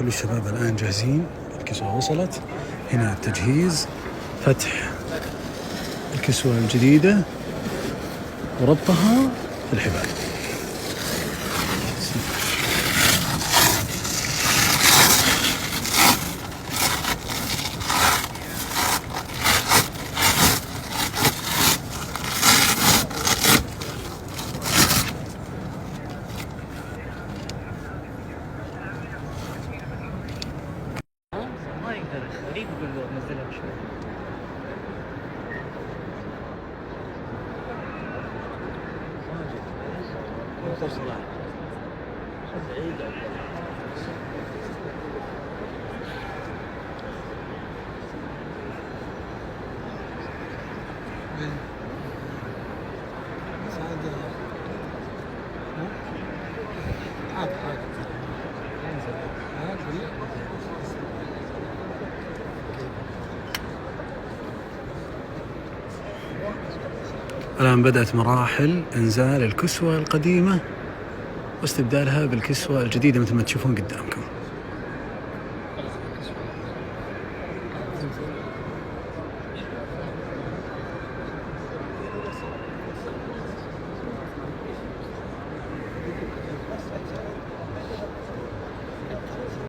كل الشباب الآن جاهزين، الكسوة وصلت. هنا التجهيز، فتح الكسوة الجديدة وربطها في الحبال. ما يقدر غريب يقول له نزلها بشوي. الآن بدأت مراحل إنزال الكسوة القديمة واستبدالها بالكسوة الجديدة مثل ما تشوفون قدامكم.